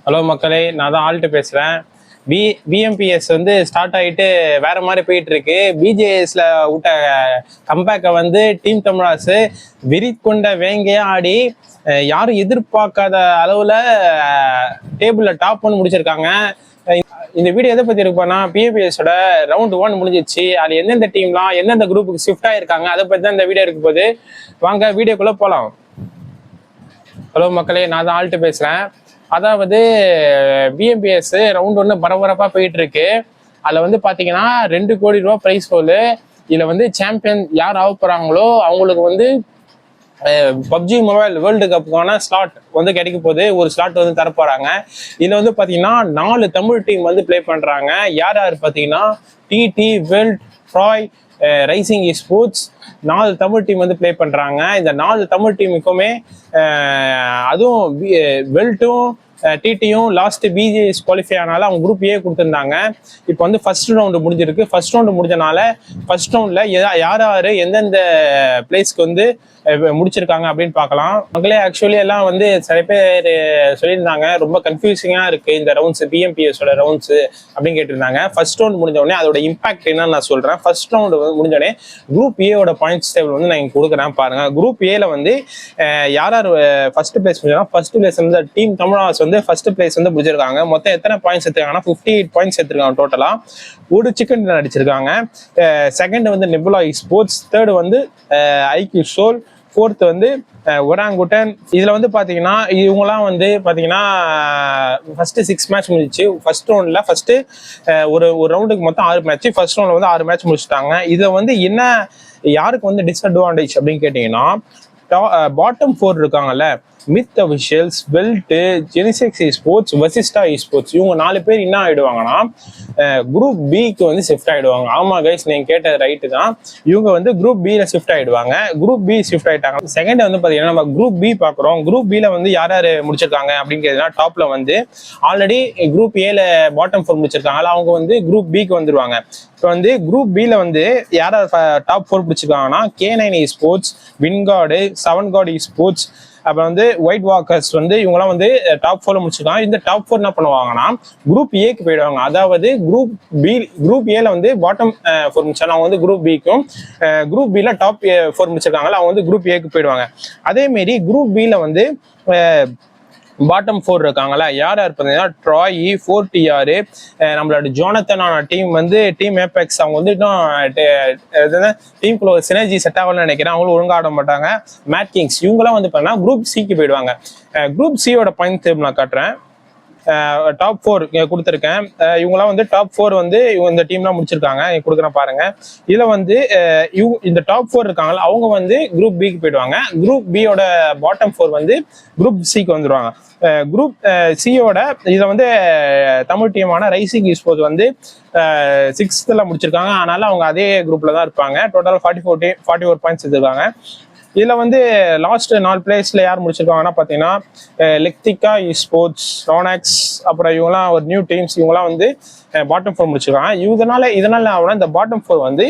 Hello மக்களே, நான் தான் ஆல்ட்டு பேசுகிறேன். பிஎம்பிஎஸ் வந்து ஸ்டார்ட் ஆகிட்டு வேற மாதிரி போயிட்டு இருக்கு. பிஜேஎஸ்ல விட்ட கம்பேக்கை வந்து டீம் தமிழாசு வெறி கொண்ட வேங்கையா ஆடி யாரும் எதிர்பார்க்காத அளவில் டேபிளில் டாப் பண்ணி முடிச்சிருக்காங்க. இந்த வீடியோ எதை பற்றி இருப்போம்னா, பிஎம்பிஎஸோட ரவுண்ட் 1 முடிஞ்சிச்சு. அது எந்தெந்த டீம்லாம் எந்தெந்த குரூப்புக்கு ஷிஃப்ட் ஆகிருக்காங்க அதை பற்றி தான் இந்த வீடியோ இருக்க போகுது. வாங்க வீடியோக்குள்ளே போகலாம். ஹலோ மக்களே, நான் தான் ஆல்ட்டு பேசுகிறேன். அதாவது பிஎம்பிஎஸ் ரவுண்ட் 1 பரபரப்பாக போயிட்டு இருக்கு. அதில் வந்து பார்த்தீங்கன்னா 2 கோடி ரூபா ப்ரைஸ் போல். இதில் வந்து சாம்பியன் யார் ஆக போகிறாங்களோ அவங்களுக்கு வந்து பப்ஜி மொபைல் வேர்ல்டு கப்புக்கான ஸ்லாட் வந்து கிடைக்க போகுது. ஒரு ஸ்லாட் வந்து தரப்போறாங்க. இதில் வந்து பார்த்தீங்கன்னா 4 தமிழ் டீம் வந்து பிளே பண்ணுறாங்க. யார் யார் பார்த்தீங்கன்னா டிடி, வெல்ட், Troy, rising sports 4 Tamil team வந்து பிளே பண்ணுறாங்க. இந்த 4 தமிழ் டீமுக்குமே அதுவும் வெல்ட்டும் டிடியும் லாஸ்ட் பிஜிஎஸ் குவாலிஃபை ஆனால அவங்க குரூப் ஏ கொடுத்துருந்தாங்க. இப்போ வந்து ஃபர்ஸ்ட் ரவுண்டு முடிஞ்சிருக்கு. ஃபர்ஸ்ட் ரவுண்டு முடிஞ்சனால ஃபர்ஸ்ட் ரவுண்டில் யார் யார் எந்தெந்த பிளேஸ்க்கு வந்து முடிச்சிருக்காங்க அப்படின்னு பார்க்கலாம். மக்களே, ஆக்சுவலி எல்லாம் வந்து சில பேர் சொல்லியிருந்தாங்க ரொம்ப கன்ஃபியூசிங்காக இருக்குது இந்த ரவுண்ட்ஸ், பிஎம்பிஎஸோட ரவுண்ட்ஸு அப்படின்னு கேட்டிருந்தாங்க. ஃபர்ஸ்ட் ரவுண்ட் முடிஞ்சோடனே அதோட இம்பாக்ட் என்னன்னு நான் சொல்கிறேன். ஃபர்ஸ்ட் ரவுண்டு முடிஞ்சோடனே குரூப் ஏவோட பாயிண்ட்ஸ் டேபிள் வந்து நான் இங்கே கொடுக்குறேன் பாருங்கள். குரூப் ஏல வந்து யார் யார் ஃபர்ஸ்ட் பிளேஸ் முடிஞ்சாலும் ஃபர்ஸ்ட் பிளேஸ் வந்து டீம் தமிழாஸ் வந்து ஃபர்ஸ்ட் பிளேஸ் வந்து முடிச்சிருக்காங்க. மொத்தம் எத்தனை பாயிண்ட்ஸ் எடுத்துருக்காங்கன்னா 58 பாயிண்ட்ஸ் எடுத்துருக்காங்க டோட்டலா. ஒரு சிக்கன் டின்னர் அடிச்சிருக்காங்க. செகண்ட் வந்து நெபுலா ஸ்போர்ட்ஸ், தேர்டு வந்து ஐக்யூ சோல், ஃபோர்த் வந்து ஒராங்குட்டன். இதுல வந்து பாத்தீங்கன்னா இவங்கலாம் வந்து பாத்தீங்கன்னா ஃபர்ஸ்ட் 6 மேட்ச் முடிச்சு. ஃபர்ஸ்ட் ரவுண்ட்ல ஃபர்ஸ்ட் ஒரு ரவுண்டுக்கு மொத்தம் 6 மேட்ச். ஃபர்ஸ்ட் ரவுண்ட்ல வந்து 6 மேட்ச் முடிச்சுட்டாங்க. இதை வந்து என்ன யாருக்கு வந்து டிஸ்அட்வான்டேஜ் அப்படின்னு கேட்டீங்கன்னா, பாட்டம் 4 இருக்காங்கல்ல, மித் அபிஷியல்ஸ், வெல்ட், ஜெனிசெக்ஸ் ஸ்போர்ட்ஸ், வசிஸ்டா ஸ்போர்ட்ஸ், இவங்க 4 பேர் என்ன ஆயிடுவாங்கன்னா குரூப் பிக்கு வந்து ஷிஃப்ட் ஆயிடுவாங்க. ஆமா கைஸ், நீங்க கேட்டது ரைட்டு தான். இவங்க வந்து குரூப் பில ஷிஃப்ட் ஆயிடுவாங்க. குரூப் பி ஷிஃப்ட் ஆயிட்டாங்க. செகண்ட் வந்து பாத்தீங்கன்னா நம்ம குரூப் பி பாக்குறோம். குரூப் பில வந்து யார் யார் முடிச்சிருக்காங்க அப்படிங்கிறதுனா, டாப்ல வந்து ஆல்ரெடி குரூப் ஏல பாட்டம் 4 முடிச்சிருக்காங்க. அவங்க வந்து குரூப் பிக்கு வந்துருவாங்க. இப்போ வந்து குரூப் பில வந்து யார் டாப் 4 பிடிச்சிருக்காங்கன்னா K9 ஸ்போர்ட்ஸ், வின்கார்டு, 7 கார்டு ஸ்போர்ட்ஸ், அப்புறம் வந்து ஒயிட் வாக்கர்ஸ் வந்து இவங்கலாம் வந்து டாப் 4 முடிச்சிருக்காங்க. இந்த டாப் 4 என்ன பண்ணுவாங்கன்னா குரூப் ஏக்கு போயிடுவாங்க. அதாவது குரூப் ஏல வந்து பாட்டம் 4 முடிச்சாங்க. அவங்க வந்து குரூப் பிக்கும், குரூப் பில டாப் 4 முடிச்சிருக்காங்க. அவங்க வந்து குரூப் ஏக்கு போயிடுவாங்க. அதே மாரி குரூப் பில வந்து பாட்டம் 4 இருக்காங்களா, யார் யார் பார்த்தீங்கன்னா ட்ராய், 4TR, நம்மளோட ஜோனத்தனான டீம் வந்து டீம் ஏபெக்ஸ். அவங்க வந்து இன்னும் டீமுக்குள்ள ஒரு சினர்ஜி செட் ஆகணும்னு நினைக்கிறேன். அவங்களும் ஒழுங்காக ஆட மாட்டாங்க. மேட் கிங்ஸ் இவங்கெல்லாம் வந்து பார்த்தீங்கன்னா குரூப் சிக்கு போயிடுவாங்க. குரூப் சியோட பாயிண்ட் டேபிள் நான் காட்டுறேன். டாப் 4 கொடுத்துருக்கேன். இவங்கலாம் வந்து டாப் 4 வந்து இந்த டீம்லாம் முடிச்சிருக்காங்க. கொடுக்குறேன் பாருங்க. இதுல வந்து இந்த டாப் 4 இருக்காங்கல்ல, அவங்க வந்து குரூப் பிக்கு போயிடுவாங்க. குரூப் பியோட பாட்டம் 4 வந்து குரூப் சிக்கு வந்துடுவாங்க. குரூப் சியோட இதை வந்து தமிழ் டீமான ரைசிங் ஸ்போர்ட்ஸ் வந்து 6th முடிச்சிருக்காங்க. அதனால அவங்க அதே குரூப்ல தான் இருப்பாங்க. டோட்டல் 44 பாயிண்ட்ஸ் எடுத்திருக்காங்க. இதுல வந்து லாஸ்ட் 4 பிளேஸ்ல யார் முடிச்சிருக்காங்கன்னா பாத்தீங்கன்னா லெக்திகா ஸ்போர்ட்ஸ், ரோனாக்ஸ், அப்புறம் இவங்கலாம் ஒரு நியூ டீம்ஸ், இவங்கலாம் வந்து பாட்டம் 4 முடிச்சிருக்காங்க. இதனால இந்த பாட்டம் 4 வந்து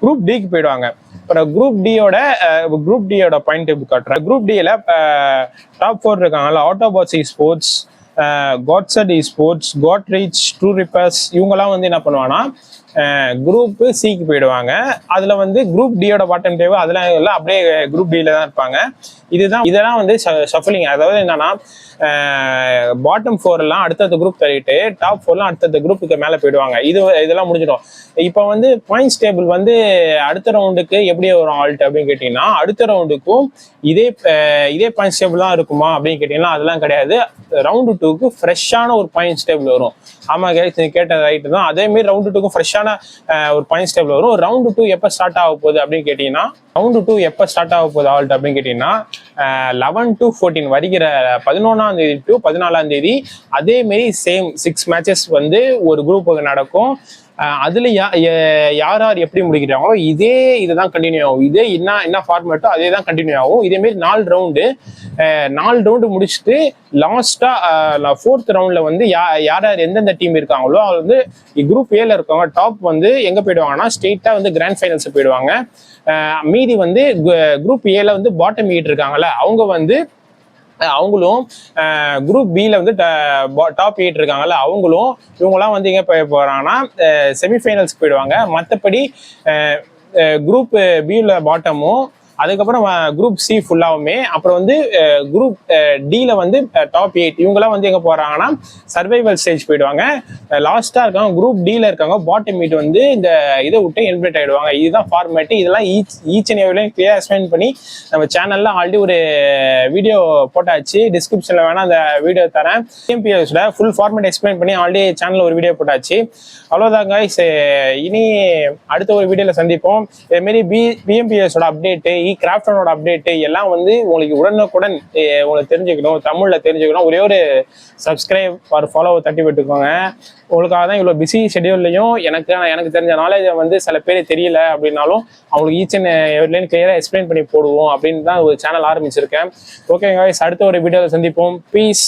குரூப் டிக்கு போயிடுவாங்க. அப்புறம் குரூப் டியோட பாயிண்ட் டேபிள் காட்டுறேன். குரூப் டில டாப் 4 இருக்காங்கல்ல, ஆட்டோபாட்ஸ் ஸ்போர்ட்ஸ், காட்சட் ஸ்போர்ட்ஸ், காட்ரீச், ட்ரூ ரிப்பர்ஸ், இவங்கெல்லாம் வந்து என்ன பண்ணுவாங்கன்னா குரூப் சிக்கு போயிடுவாங்க. அதுல வந்து குரூப் டியோட பாட்டம் டேபிள் அதெல்லாம் இல்லை, அப்படியே குரூப் டில தான் இருப்பாங்க. இதெல்லாம் வந்து ஷஃபலிங். அதாவது என்னன்னா பாட்டம் 4 எல்லாம் அடுத்தடுத்த குரூப் தள்ளிட்டு டாப் 4 அடுத்தடுத்த குரூப்புக்கு மேல போயிடுவாங்க. இதெல்லாம் முடிஞ்சிடும். இப்போ வந்து பாயிண்ட்ஸ் டேபிள் வந்து அடுத்த ரவுண்டுக்கு எப்படி வரும் ஆல்ட் அப்படின்னு கேட்டீங்கன்னா, அடுத்த ரவுண்டுக்கும் இதே பாயிண்ட்ஸ் டேபிள் தான் இருக்குமா அப்படின்னு கேட்டீங்கன்னா அதெல்லாம் கிடையாது. ரவுண்டு 2க்கு ஃப்ரெஷ்ஷான ஒரு பாயிண்ட்ஸ் டேபிள் வரும். ஆமா கைஸ், நீங்க கேட்ட ரைட்டு தான். அதே மாதிரி ரவுண்டு 2க்கும் ஃப்ரெஷ்ஷான ஒரு பாயிண்ட்ஸ் டேபிள் வரும். ரவுண்டு 2 எப்போ ஸ்டார்ட் ஆக போகுது அப்படின்னு கேட்டீங்கன்னா, ரவுண்டு 2 எப்போ ஸ்டார்ட் ஆக போகுது ஆல்ட் அப்படின்னு கேட்டீங்கன்னா 11 to 14 வருகிற 11ஆம் தேதி to 14ஆம் தேதி அதே மாதிரி சேம் 6 மேட்சஸ் வந்து ஒரு குரூப்புக்கு நடக்கும். அதுல யார் யார் எப்படி முடிக்கிறாங்களோ இதுதான் கண்டினியூ ஆகும். இதே என்ன ஃபார்மேட்டோ அதே தான் கண்டினியூ ஆகும். இதே மாதிரி 4 ரவுண்டு முடிச்சுட்டு லாஸ்டா 4th ரவுண்ட்ல வந்து யார் எந்தெந்த டீம் இருக்காங்களோ அது வந்து குரூப் ஏல இருக்கவங்க டாப் வந்து எங்க போயிடுவாங்கன்னா ஸ்ட்ரெயிட்டா வந்து கிராண்ட் ஃபைனல்ஸ் போயிடுவாங்க. மீதி வந்து குரூப் ஏல வந்து பாட்டம் 8 இருக்காங்கல்ல, அவங்க வந்து அவங்களும் குரூப் பியில் வந்து டாப் 8 இருக்காங்கல்ல அவங்களும் இவங்கெல்லாம் வந்து எங்கே போய் போகிறாங்கன்னா செமிஃபைனல்ஸ்க்கு போயிடுவாங்க. மற்றபடி குரூப் பியில் பாட்டமும் அதுக்கப்புறம் குரூப் சி ஃபுல்லாவுமே அப்புறம் வந்து குரூப் டியில் வந்து டாப் 8 இவங்கெல்லாம் வந்து எங்கே போகிறாங்கன்னா சர்வைவல் ஸ்டேஜ் போயிடுவாங்க. லாஸ்ட்டாக இருக்காங்க குரூப் டியில் இருக்காங்க பாட்டம் 8 வந்து இந்த இதை விட்டு எலிமினேட் ஆகிடுவாங்க. இதுதான் ஃபார்மேட்டு. இதெல்லாம் ஈச் அண்ட் எவ்ரிலையும் கிளியர் எக்ஸ்பிளைன் பண்ணி நம்ம சேனலில் ஆல்ரெடி ஒரு வீடியோ போட்டாச்சு. டிஸ்கிரிப்ஷனில் வேணால் அந்த வீடியோ தரேன். பிஎம்பிஎஸோட ஃபுல் ஃபார்மேட் எக்ஸ்பிளைன் பண்ணி ஆல்ரெடி சேனலில் ஒரு வீடியோ போட்டாச்சு. அவ்வளோதாங்க. இனி அடுத்த ஒரு வீடியோவில் சந்திப்போம். இதேமாரி பிஎம்பிஎஸோட அப்டேட்டு கிராஃப்டனோட அப்டேட்டு எல்லாம் வந்து உங்களுக்கு உடனுக்குடன் உங்களுக்கு தெரிஞ்சுக்கணும், தமிழில் தெரிஞ்சுக்கணும். ஒரே ஒரு சப்ஸ்கிரைப் ஒரு ஃபாலோவை தட்டி விட்டுக்கோங்க. உங்களுக்காக தான் இவ்வளோ பிஸி ஷெடியூல்லையும் எனக்கு தெரிஞ்ச நாலேஜை வந்து சில பேர் தெரியல அப்படின்னாலும் அவங்களுக்கு ஈச் அண்ட் எவ்ரிலையும் கிளியராக எக்ஸ்பிளைன் பண்ணி போடுவோம் அப்படின்னு தான் ஒரு சேனல் ஆரம்பிச்சிருக்கேன். ஓகேங்க, அடுத்த ஒரு வீடியோவில் சந்திப்போம். பீஸ்.